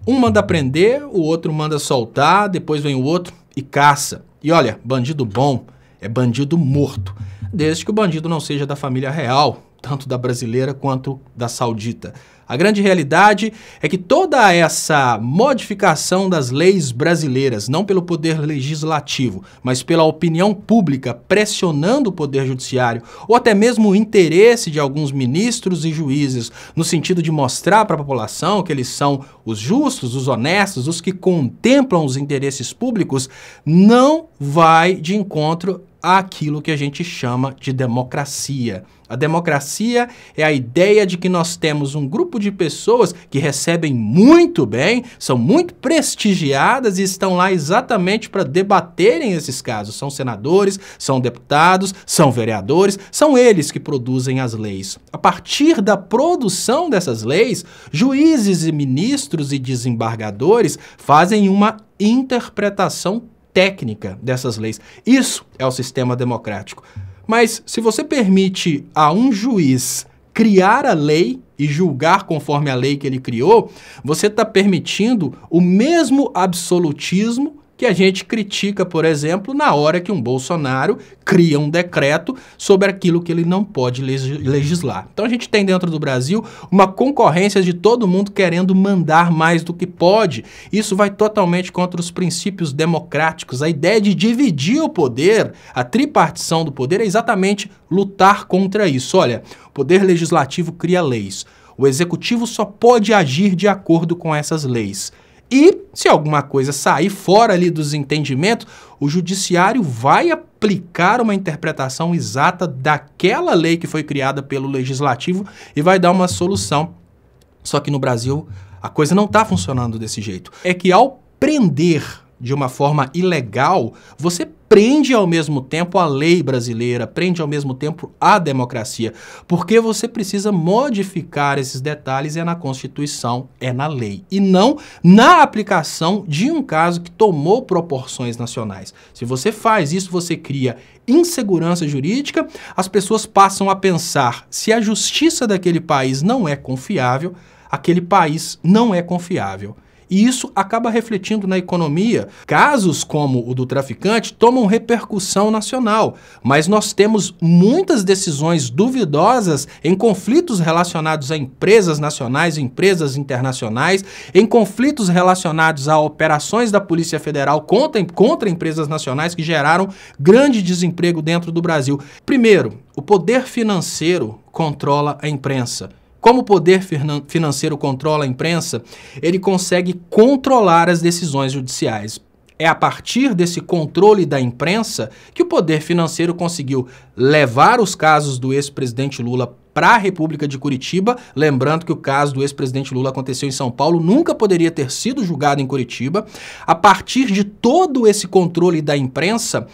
Um manda prender, o outro manda soltar, depois vem o outro e caça. E olha, bandido bom é bandido morto, desde que o bandido não seja da família real, tanto da brasileira quanto da saudita. A grande realidade é que toda essa modificação das leis brasileiras, não pelo poder legislativo, mas pela opinião pública pressionando o poder judiciário, ou até mesmo o interesse de alguns ministros e juízes, no sentido de mostrar para a população que eles são os justos, os honestos, os que contemplam os interesses públicos, não vai de encontro àquilo que a gente chama de democracia. A democracia é a ideia de que nós temos um grupo de pessoas que recebem muito bem, são muito prestigiadas e estão lá exatamente para debaterem esses casos. São senadores, são deputados, são vereadores, são eles que produzem as leis. A partir da produção dessas leis, juízes e ministros e desembargadores fazem uma interpretação técnica dessas leis. Isso é o sistema democrático. Mas se você permite a um juiz criar a lei e julgar conforme a lei que ele criou, você está permitindo o mesmo absolutismo que a gente critica, por exemplo, na hora que um Bolsonaro cria um decreto sobre aquilo que ele não pode legislar. Então a gente tem dentro do Brasil uma concorrência de todo mundo querendo mandar mais do que pode. Isso vai totalmente contra os princípios democráticos. A ideia de dividir o poder, a tripartição do poder, é exatamente lutar contra isso. Olha, o poder legislativo cria leis. O executivo só pode agir de acordo com essas leis. E, se alguma coisa sair fora ali dos entendimentos, o judiciário vai aplicar uma interpretação exata daquela lei que foi criada pelo legislativo e vai dar uma solução. Só que no Brasil a coisa não está funcionando desse jeito. É que ao prender de uma forma ilegal, você prende ao mesmo tempo a lei brasileira, prende ao mesmo tempo a democracia, porque você precisa modificar esses detalhes é na Constituição, é na lei, e não na aplicação de um caso que tomou proporções nacionais. Se você faz isso, você cria insegurança jurídica, as pessoas passam a pensar se a justiça daquele país não é confiável, aquele país não é confiável. E isso acaba refletindo na economia. Casos como o do traficante tomam repercussão nacional, mas nós temos muitas decisões duvidosas em conflitos relacionados a empresas nacionais, empresas internacionais, em conflitos relacionados a operações da Polícia Federal contra empresas nacionais que geraram grande desemprego dentro do Brasil. Primeiro, o poder financeiro controla a imprensa. Como o poder financeiro controla a imprensa, ele consegue controlar as decisões judiciais. É a partir desse controle da imprensa que o poder financeiro conseguiu levar os casos do ex-presidente Lula para a República de Curitiba, lembrando que o caso do ex-presidente Lula aconteceu em São Paulo, nunca poderia ter sido julgado em Curitiba. A partir de todo esse controle da imprensa,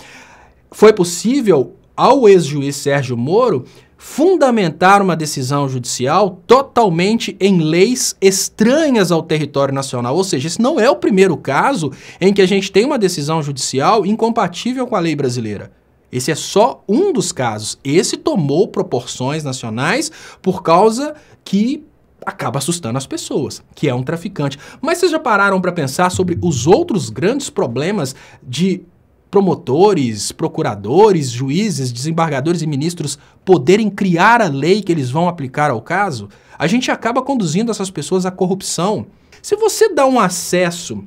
foi possível ao ex-juiz Sérgio Moro fundamentar uma decisão judicial totalmente em leis estranhas ao território nacional. Ou seja, esse não é o primeiro caso em que a gente tem uma decisão judicial incompatível com a lei brasileira. Esse é só um dos casos. Esse tomou proporções nacionais por causa que acaba assustando as pessoas, que é um traficante. Mas vocês já pararam para pensar sobre os outros grandes problemas de promotores, procuradores, juízes, desembargadores e ministros poderem criar a lei que eles vão aplicar ao caso? A gente acaba conduzindo essas pessoas à corrupção. Se você dá um acesso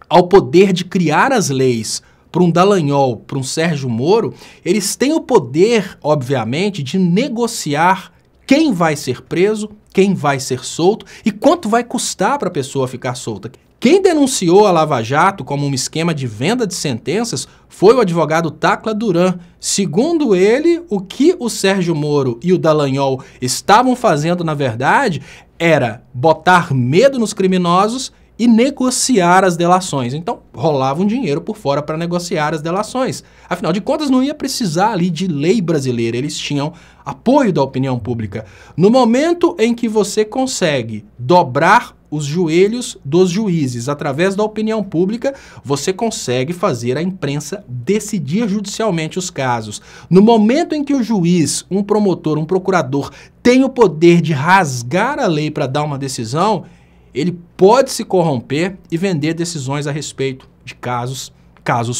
ao poder de criar as leis para um Dallagnol, para um Sérgio Moro, eles têm o poder, obviamente, de negociar quem vai ser preso, quem vai ser solto e quanto vai custar para a pessoa ficar solta. Quem denunciou a Lava Jato como um esquema de venda de sentenças foi o advogado Tacla Duran. Segundo ele, o que o Sérgio Moro e o Dallagnol estavam fazendo, na verdade, era botar medo nos criminosos e negociar as delações. Então, rolava um dinheiro por fora para negociar as delações. Afinal de contas, não ia precisar ali de lei brasileira, eles tinham apoio da opinião pública. No momento em que você consegue dobrar os joelhos dos juízes através da opinião pública, você consegue fazer a imprensa decidir judicialmente os casos. No momento em que o juiz, um promotor, um procurador tem o poder de rasgar a lei para dar uma decisão, ele pode se corromper e vender decisões a respeito de casos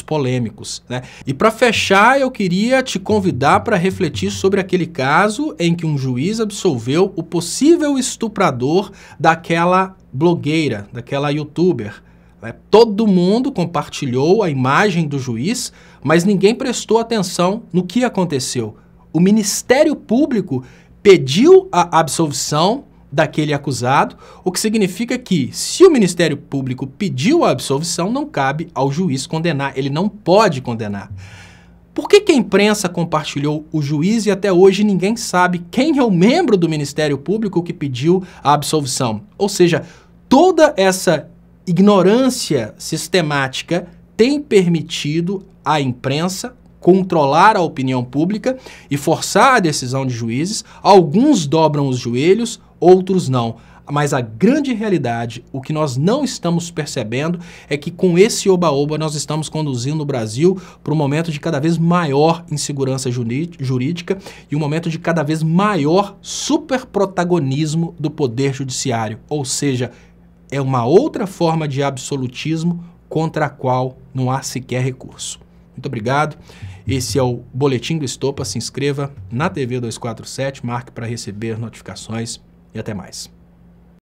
polêmicos, né? E para fechar, eu queria te convidar para refletir sobre aquele caso em que um juiz absolveu o possível estuprador daquela blogueira, daquela youtuber. Todo mundo compartilhou a imagem do juiz, mas ninguém prestou atenção no que aconteceu. O Ministério Público pediu a absolvição daquele acusado, o que significa que, se o Ministério Público pediu a absolvição, não cabe ao juiz condenar, ele não pode condenar. Por que a imprensa compartilhou o juiz e até hoje ninguém sabe quem é o membro do Ministério Público que pediu a absolvição? Ou seja, toda essa ignorância sistemática tem permitido à imprensa controlar a opinião pública e forçar a decisão de juízes. Alguns dobram os joelhos, outros não. Mas a grande realidade, o que nós não estamos percebendo é que com esse oba-oba nós estamos conduzindo o Brasil para um momento de cada vez maior insegurança jurídica e um momento de cada vez maior superprotagonismo do Poder Judiciário. Ou seja, é uma outra forma de absolutismo contra a qual não há sequer recurso. Muito obrigado. Esse é o Boletim do Estopa. Se inscreva na TV 247, marque para receber notificações e até mais.